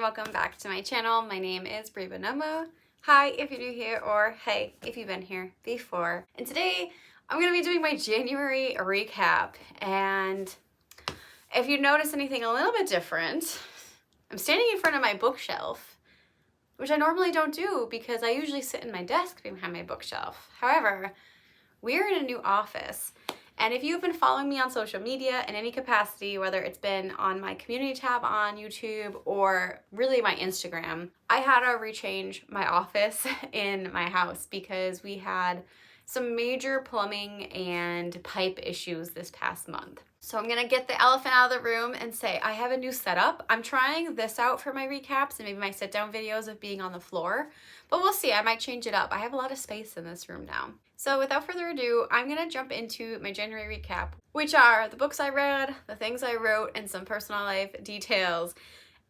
welcome back to my channel. My name is Bree Buonomo. Hi if you're new here, or hey if you've been here before. And today I'm going to be doing my January recap. And if you notice anything a little bit different, I'm standing in front of my bookshelf, which I normally don't do because I usually sit in my desk behind my bookshelf. However, we're in a new office. And if you've been following me on social media in any capacity, whether it's been on my community tab on YouTube or really my Instagram, I had to rechange my office in my house because we had some major plumbing and pipe issues this past month. So I'm gonna get the elephant out of the room and say I have a new setup. I'm trying this out for my recaps and maybe my sit down videos of being on the floor, but we'll see. I might change it up. I have a lot of space in this room now. So without further ado, I'm gonna jump into my January recap, which are the books I read, the things I wrote, and some personal life details.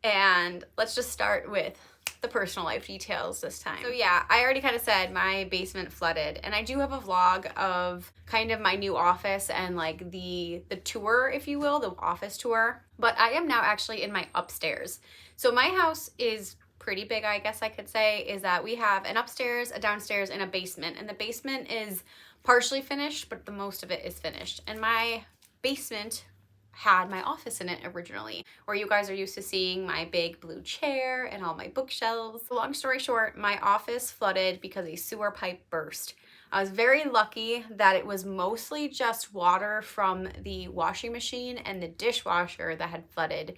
And let's just start with the personal life details this time. So yeah, I already kind of said my basement flooded, and I do have a vlog of kind of my new office and like the tour, if you will, the office tour. But I am now actually in my upstairs. So my house is pretty big, I guess I could say, is that we have an upstairs, a downstairs, and a basement. And the basement is partially finished, but the most of it is finished. And my basement had my office in it originally, where you guys are used to seeing my big blue chair and all my bookshelves. Long story short, my office flooded because a sewer pipe burst. I was very lucky that it was mostly just water from the washing machine and the dishwasher that had flooded,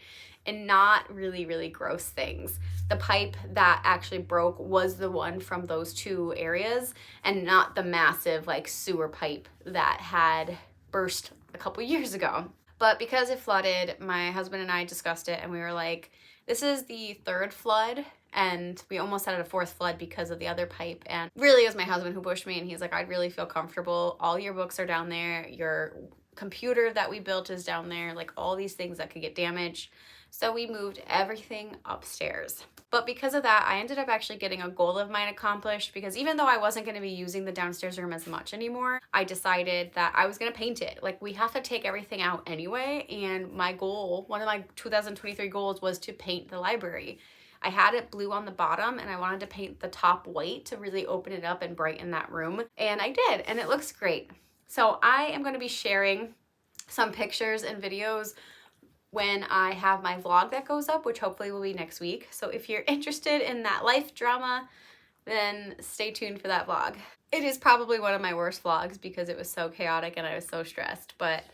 and not really gross things. The pipe that actually broke was the one from those two areas and not the massive like sewer pipe that had burst a couple years ago. But because it flooded, my husband and I discussed it and we were like, this is the third flood, and we almost had a fourth flood because of the other pipe. And really it was my husband who pushed me, and he's like, I'd really feel comfortable. All your books are down there. Your computer that we built is down there. Like all these things that could get damaged. So we moved everything upstairs. But because of that, I ended up actually getting a goal of mine accomplished, because even though I wasn't going to be using the downstairs room as much anymore, I decided that I was going to paint it. Like, we have to take everything out anyway, and my goal, one of my 2023 goals, was to paint the library. I had it blue on the bottom and I wanted to paint the top white to really open it up and brighten that room, and I did, and it looks great. So I am going to be sharing some pictures and videos when I have my vlog that goes up, which hopefully will be next week. So if you're interested in that life drama, then stay tuned for that vlog. It is probably one of my worst vlogs because it was so chaotic and I was so stressed, but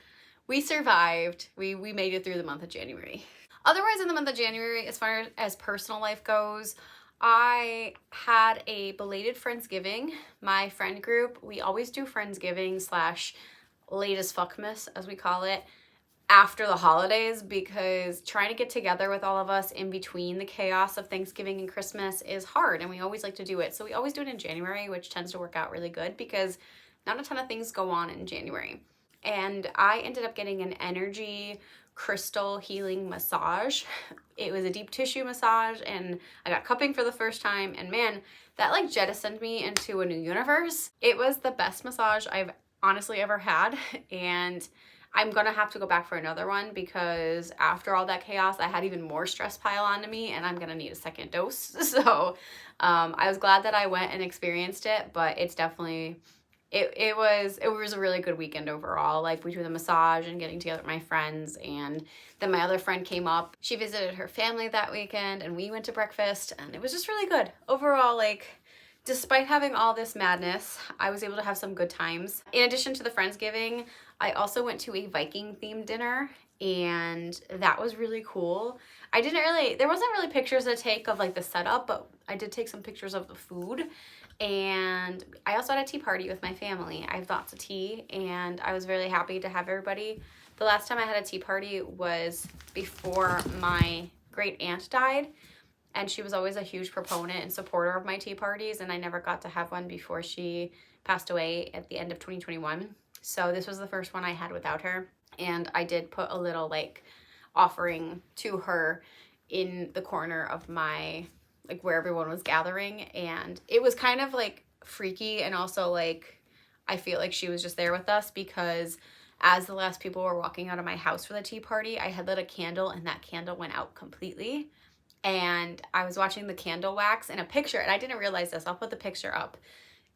we survived. We made it through the month of January. Otherwise, in the month of January, as far as personal life goes, I had a belated Friendsgiving. My friend group, we always do Friendsgiving / late as fuckmas, as we call it, after the holidays, because trying to get together with all of us in between the chaos of Thanksgiving and Christmas is hard, and we always like to do it. So we always do it in January, which tends to work out really good because not a ton of things go on in January. And I ended up getting an energy crystal healing massage. It was a deep tissue massage, and I got cupping for the first time, and man, that like jettisoned me into a new universe. It was the best massage I've honestly ever had, and I'm gonna have to go back for another one because after all that chaos, I had even more stress pile onto me, and I'm gonna need a second dose. So I was glad that I went and experienced it, but it's definitely, it was a really good weekend overall, like between the massage and getting together with my friends. And then my other friend came up. She visited her family that weekend, and we went to breakfast, and it was just really good. Overall, like, despite having all this madness, I was able to have some good times. In addition to the Friendsgiving, I also went to a Viking themed dinner, and that was really cool. There wasn't really pictures to take of like the setup, but I did take some pictures of the food. And I also had a tea party with my family. I have lots of tea, and I was really happy to have everybody. The last time I had a tea party was before my great aunt died. And she was always a huge proponent and supporter of my tea parties, and I never got to have one before she passed away at the end of 2021. So this was the first one I had without her, and I did put a little like offering to her in the corner of my, like where everyone was gathering, and it was kind of like freaky, and also like I feel like she was just there with us because as the last people were walking out of my house for the tea party, I had lit a candle and that candle went out completely. and I was watching the candle wax in a picture, and I didn't realize this. I'll put the picture up.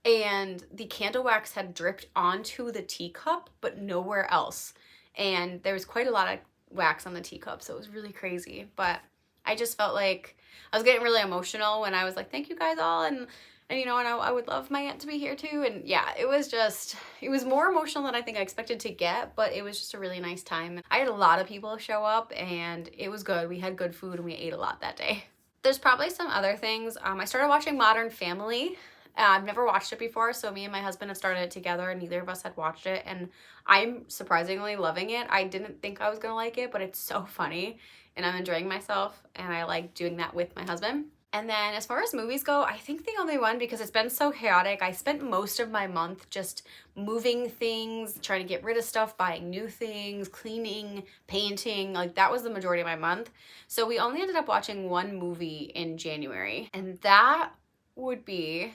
And the candle wax had dripped onto the teacup, but nowhere else. And there was quite a lot of wax on the teacup, so it was really crazy. But I just felt like I was getting really emotional when I was like, thank you guys all, and you know, and I would love my aunt to be here too. And yeah, it was more emotional than I think I expected to get, but it was just a really nice time. I had a lot of people show up, and it was good. We had good food, and we ate a lot that day. There's probably some other things. I started watching Modern Family. I've never watched it before, so me and my husband have started it together, and neither of us had watched it, and I'm surprisingly loving it. I didn't think I was gonna like it, but it's so funny, and I'm enjoying myself, and I like doing that with my husband. And then as far as movies go, I think the only one, because it's been so chaotic, I spent most of my month just moving things, trying to get rid of stuff, buying new things, cleaning, painting. Like, that was the majority of my month. So we only ended up watching one movie in January, and that would be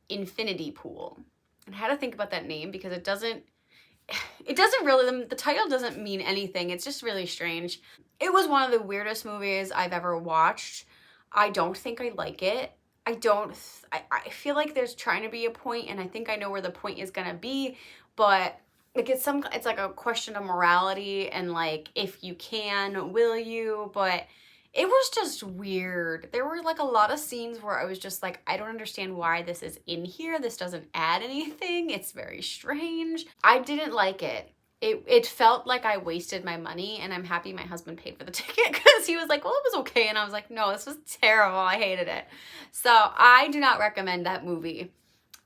Infinity Pool. And I had to think about that name because it doesn't really, the title doesn't mean anything. It's just really strange. It was one of the weirdest movies I've ever watched. I don't think I like it. I feel like there's trying to be a point, and I think I know where the point is gonna be, but like it's like a question of morality and like, if you can, will you? But it was just weird. There were like a lot of scenes where I was just like, I don't understand why this is in here. This doesn't add anything. It's very strange. I didn't like it. It felt like I wasted my money, and I'm happy my husband paid for the ticket because he was like, well, it was okay. And I was like, no, this was terrible. I hated it. So I do not recommend that movie.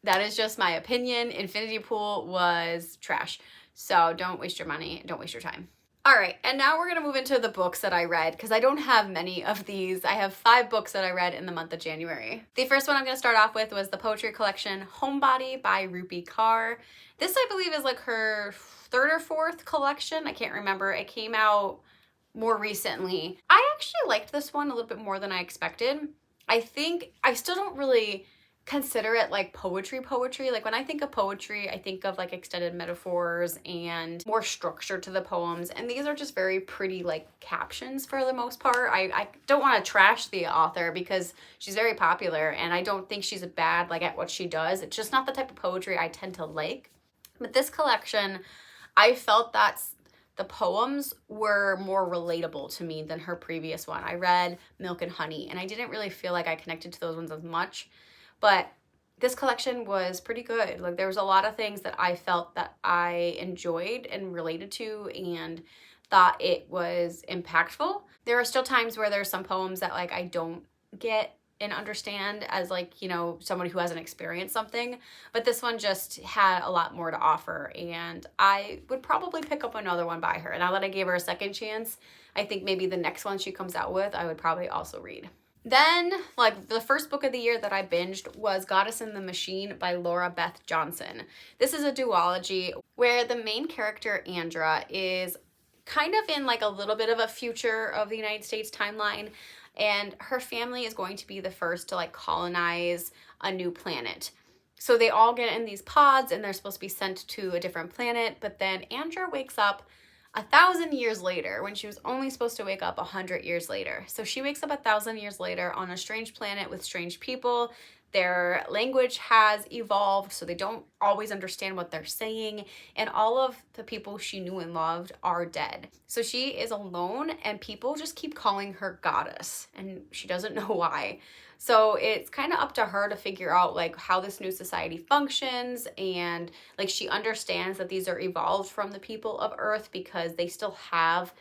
That is just my opinion. Infinity Pool was trash. So don't waste your money. Don't waste your time. All right, and now we're gonna move into the books that I read, because I don't have many of these. I have 5 books that I read in the month of January. The first one I'm gonna start off with was the poetry collection Homebody by Rupi Kaur. This, I believe, is like her 3rd or 4th collection. I can't remember. It came out more recently. I actually liked this one a little bit more than I expected. I think I still don't really consider it like poetry. Like, when I think of poetry, I think of like extended metaphors and more structure to the poems, and these are just very pretty like captions for the most part. I don't want to trash the author because she's very popular, and I don't think she's bad like at what she does. It's just not the type of poetry I tend to like. But this collection, I felt that the poems were more relatable to me than her previous one. I read Milk and Honey, and I didn't really feel like I connected to those ones as much. But this collection was pretty good. Like, there was a lot of things that I felt that I enjoyed and related to and thought it was impactful. There are still times where there's some poems that like I don't get and understand as like, you know, someone who hasn't experienced something, but this one just had a lot more to offer, and I would probably pick up another one by her. Now that I gave her a second chance, I think maybe the next one she comes out with, I would probably also read. Then, like, the first book of the year that I binged was Goddess in the Machine by Laura Beth Johnson. This is a duology where the main character, Andra, is kind of in like a little bit of a future of the United States timeline, and her family is going to be the first to like colonize a new planet. So they all get in these pods, and they're supposed to be sent to a different planet, but then Andra wakes up 1,000 years later when she was only supposed to wake up 100 years later. So she wakes up 1,000 years later on a strange planet with strange people. Their language has evolved, so they don't always understand what they're saying, and all of the people she knew and loved are dead. So she is alone, and people just keep calling her Goddess, and she doesn't know why. So it's kind of up to her to figure out like how this new society functions, and like she understands that these are evolved from the people of Earth because they still have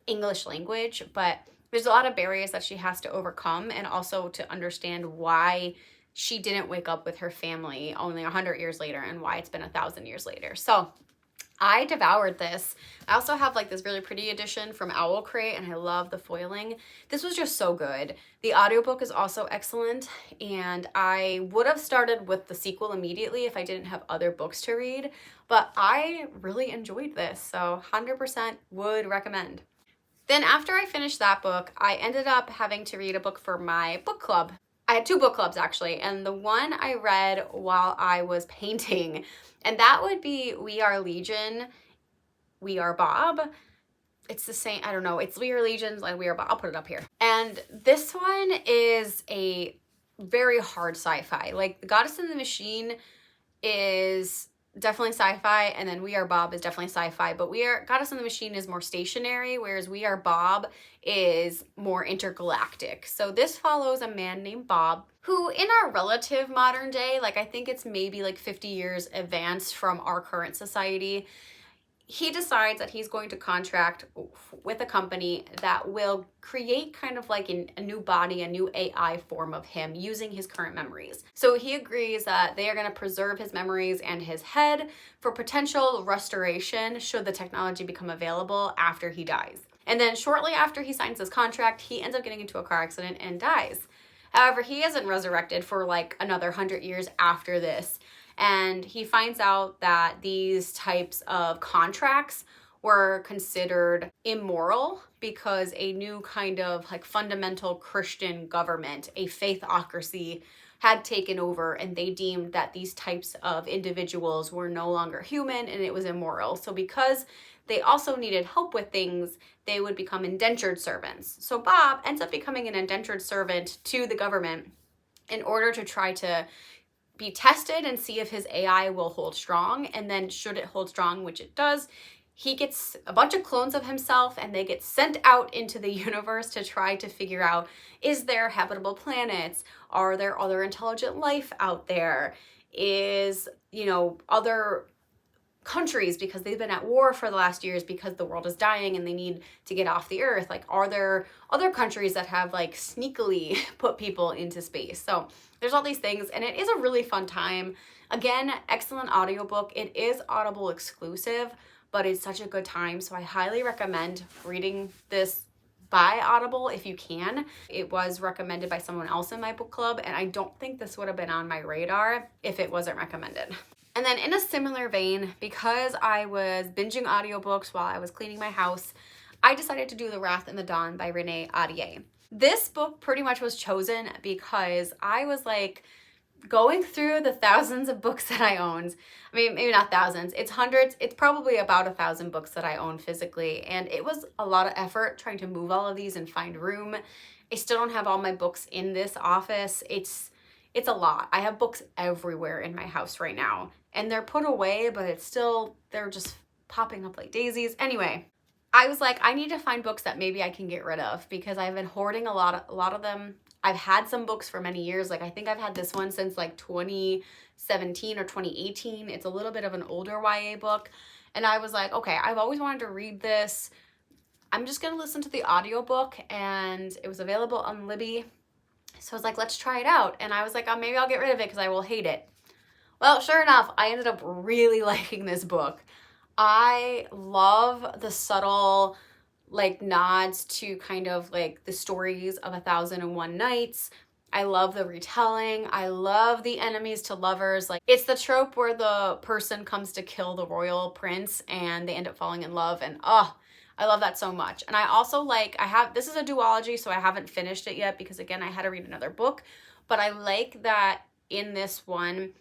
English language, but there's a lot of barriers that she has to overcome, and also to understand why she didn't wake up with her family only 100 years later and why it's been 1,000 years later. So I devoured this. I also have like this really pretty edition from Owl Crate, and I love the foiling. This was just so good. The audiobook is also excellent, and I would have started with the sequel immediately if I didn't have other books to read, but I really enjoyed this, so 100% would recommend. Then after I finished that book, I ended up having to read a book for my book club. I had 2 book clubs actually, and the one I read while I was painting, and that would be We Are Legion, We Are Bob. it's the same, I don't know, it's We Are Legions, like I'll put it up here. And this one is a very hard sci-fi. Like, The Goddess and the Machine is definitely sci-fi, and then We Are Bob is definitely sci-fi, but Goddess and the Machine is more stationary, whereas We Are Bob is more intergalactic. So this follows a man named Bob, who in our relative modern day, like I think it's maybe like 50 years advanced from our current society, he decides that he's going to contract with a company that will create kind of like a new body, a new AI form of him using his current memories. So he agrees that they are going to preserve his memories and his head for potential restoration should the technology become available after he dies. And then shortly after he signs this contract, he ends up getting into a car accident and dies. However, he isn't resurrected for like another 100 years after this. And he finds out that these types of contracts were considered immoral because a new kind of like fundamental Christian government, a faithocracy, had taken over, and they deemed that these types of individuals were no longer human and it was immoral. So because they also needed help with things, they would become indentured servants. So Bob ends up becoming an indentured servant to the government in order to try to be tested and see if his AI will hold strong. And then should it hold strong, which it does, he gets a bunch of clones of himself and they get sent out into the universe to try to figure out, is there habitable planets? Are there other intelligent life out there? Is, other countries, because they've been at war for the last years because the world is dying and they need to get off the earth. Like, are there other countries that have like sneakily put people into space? So there's all these things, and it is a really fun time. Again, excellent audiobook. It is Audible exclusive, but it's such a good time. So I highly recommend reading this by Audible if you can. It was recommended by someone else in my book club, and I don't think this would have been on my radar if it wasn't recommended. And then in a similar vein, because I was binging audiobooks while I was cleaning my house, I decided to do The Wrath in the Dawn by Renee Ahdieh. This book pretty much was chosen because I was like going through the thousands of books that I owned. I mean, maybe not thousands, it's hundreds. It's probably about 1,000 books that I own physically. And it was a lot of effort trying to move all of these and find room. I still don't have all my books in this office. It's a lot. I have books everywhere in my house right now, and they're put away, but they're just popping up like daisies. Anyway, I was like, I need to find books that maybe I can get rid of because I've been hoarding a lot of them. I've had some books for many years. Like, I think I've had this one since like 2017 or 2018. It's a little bit of an older YA book. And I was like, okay, I've always wanted to read this. I'm just going to listen to the audiobook, and it was available on Libby. So I was like, let's try it out. And I was like, oh, maybe I'll get rid of it because I will hate it. Well, sure enough, I ended up really liking this book. I love the subtle like nods to kind of like the stories of 1001 Nights. I love the retelling. I love the enemies to lovers. Like, it's the trope where the person comes to kill the royal prince and they end up falling in love, and I love that so much. And I also this is a duology, so I haven't finished it yet because, again, I had to read another book. But I like that in this one,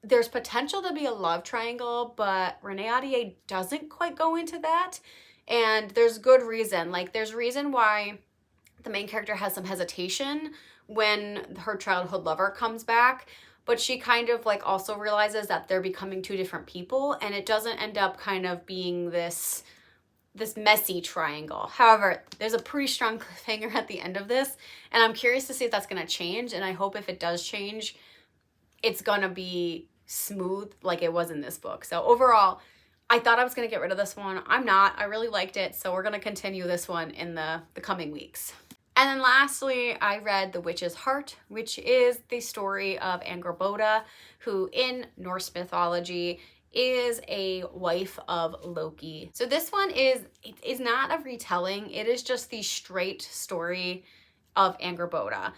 there's potential to be a love triangle, but Renee Ahdieh doesn't quite go into that. And there's good reason. Like, there's reason why the main character has some hesitation when her childhood lover comes back. But she kind of like also realizes that they're becoming two different people, and it doesn't end up kind of being this messy triangle. However, there's a pretty strong cliffhanger at the end of this, and I'm curious to see if that's going to change, and I hope if it does change, it's going to be smooth like it was in this book. So overall, I thought I was going to get rid of this one. I'm not. I really liked it, so we're going to continue this one in the coming weeks. And then lastly, I read The Witch's Heart, which is the story of Angrboda, who in Norse mythology is a wife of Loki. So this one is not a retelling. It is just the straight story of Angrboda,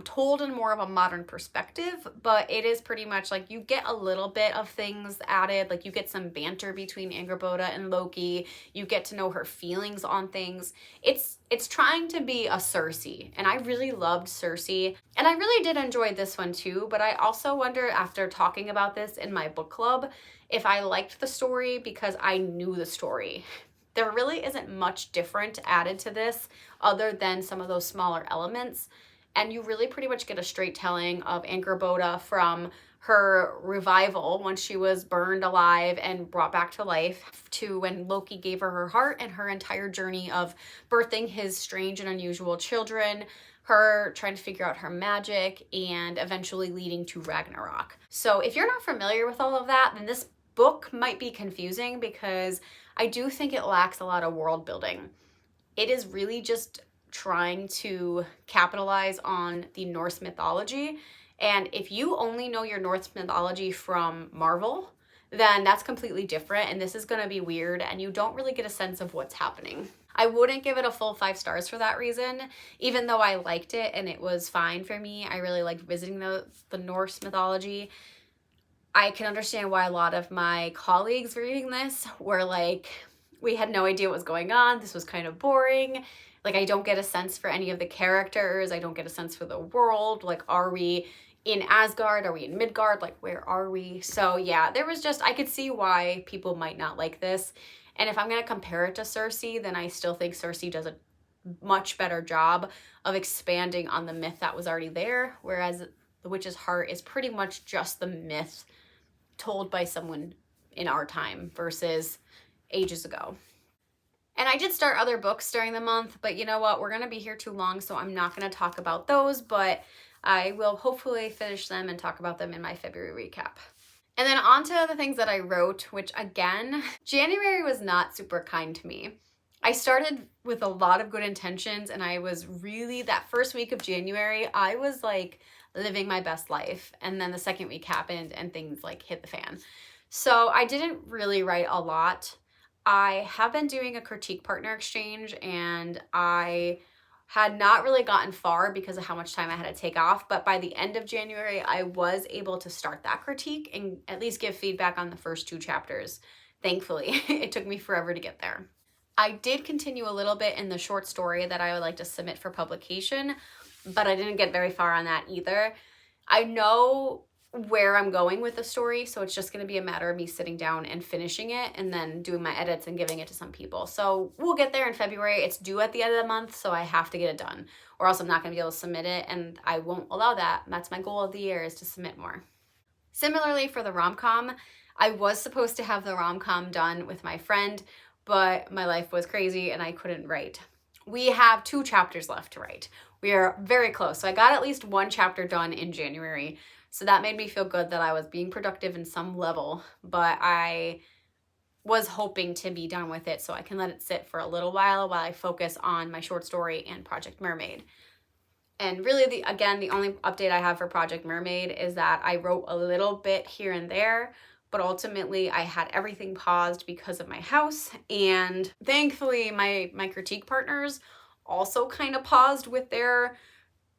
told in more of a modern perspective, but it is pretty much like you get a little bit of things added. Like, you get some banter between Angrboda and Loki. You get to know her feelings on things. It's trying to be a Cersei, and I really loved Cersei, and I really did enjoy this one too. But I also wonder, after talking about this in my book club, if I liked the story because I knew the story. There really isn't much different added to this other than some of those smaller elements. And you really pretty much get a straight telling of Angrboda from her revival when she was burned alive and brought back to life to when Loki gave her her heart, and her entire journey of birthing his strange and unusual children, her trying to figure out her magic, and eventually leading to Ragnarok. So if you're not familiar with all of that, then this book might be confusing because I do think it lacks a lot of world building. It is really just trying to capitalize on the Norse mythology. And if you only know your Norse mythology from Marvel, then that's completely different. And this is going to be weird and you don't really get a sense of what's happening. I wouldn't give it a full 5 stars for that reason, even though I liked it and it was fine for me. I really liked visiting the Norse mythology. I can understand why a lot of my colleagues reading this were like, we had no idea what was going on. This was kind of boring. Like, I don't get a sense for any of the characters. I don't get a sense for the world. Like, are we in Asgard? Are we in Midgard? Like, where are we? So yeah, there was just, I could see why people might not like this. And if I'm going to compare it to Cersei, then I still think Cersei does a much better job of expanding on the myth that was already there. Whereas The Witch's Heart is pretty much just the myth told by someone in our time versus ages ago. And I did start other books during the month, but you know what? We're going to be here too long, so I'm not going to talk about those, but I will hopefully finish them and talk about them in my February recap. And then on to the things that I wrote, which again, January was not super kind to me. I started with a lot of good intentions, and I was really, that first week of January, I was like living my best life. And then the second week happened and things like hit the fan. So I didn't really write a lot. I have been doing a critique partner exchange, and I had not really gotten far because of how much time I had to take off. But by the end of January, I was able to start that critique and at least give feedback on the first 2 chapters. Thankfully, it took me forever to get there. I did continue a little bit in the short story that I would like to submit for publication, but I didn't get very far on that either. I know where I'm going with the story, so it's just going to be a matter of me sitting down and finishing it and then doing my edits and giving it to some people. So we'll get there in February. It's due at the end of the month, so I have to get it done, or else I'm not going to be able to submit it, and I won't allow that. That's my goal of the year, is to submit more. Similarly, for the rom-com, I was supposed to have the rom-com done with my friend, but my life was crazy and I couldn't write. We have 2 chapters left to write. We are very close. So I got at least 1 chapter done in January. So that made me feel good that I was being productive in some level, but I was hoping to be done with it so I can let it sit for a little while I focus on my short story and Project Mermaid. And really, the only update I have for Project Mermaid is that I wrote a little bit here and there, but ultimately I had everything paused because of my house. And thankfully, my critique partners also kind of paused with their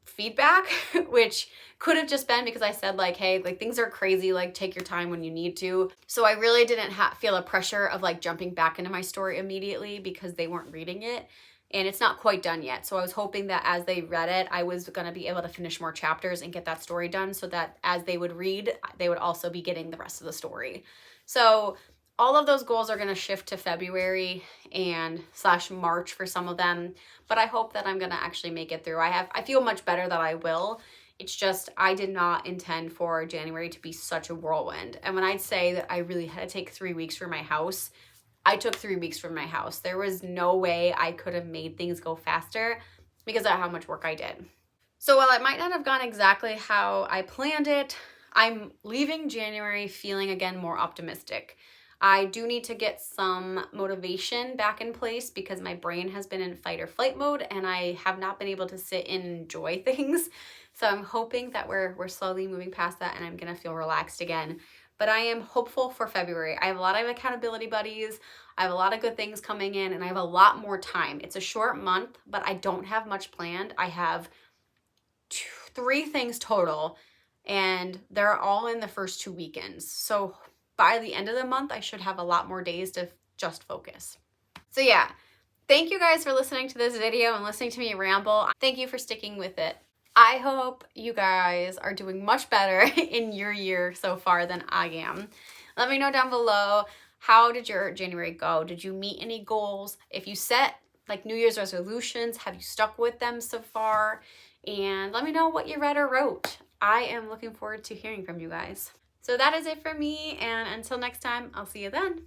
feedback, which could have just been because I said like, hey, like things are crazy, like take your time when you need to. So I really didn't feel a pressure of like jumping back into my story immediately because they weren't reading it. And it's not quite done yet. So I was hoping that as they read it, I was going to be able to finish more chapters and get that story done so that as they would read, they would also be getting the rest of the story. So all of those goals are going to shift to February and / March for some of them, but I hope that I'm going to actually make it through. I feel much better that I will. It's just, I did not intend for January to be such a whirlwind. And when I'd say that I really had to take 3 weeks for my house, I took 3 weeks from my house. There was no way I could have made things go faster because of how much work I did. So while it might not have gone exactly how I planned it, I'm leaving January feeling again more optimistic. I do need to get some motivation back in place because my brain has been in fight or flight mode and I have not been able to sit and enjoy things. So I'm hoping that we're slowly moving past that and I'm gonna feel relaxed again. But I am hopeful for February. I have a lot of accountability buddies. I have a lot of good things coming in and I have a lot more time. It's a short month, but I don't have much planned. I have 3 things total and they're all in the first 2 weekends. So by the end of the month, I should have a lot more days to just focus. So yeah, thank you guys for listening to this video and listening to me ramble. Thank you for sticking with it. I hope you guys are doing much better in your year so far than I am. Let me know down below How did your January go? Did you meet any goals? If you set like New Year's resolutions, have you stuck with them so far? And let me know what you read or wrote. I am looking forward to hearing from you guys. So that is it for me, and until next time, I'll see you then.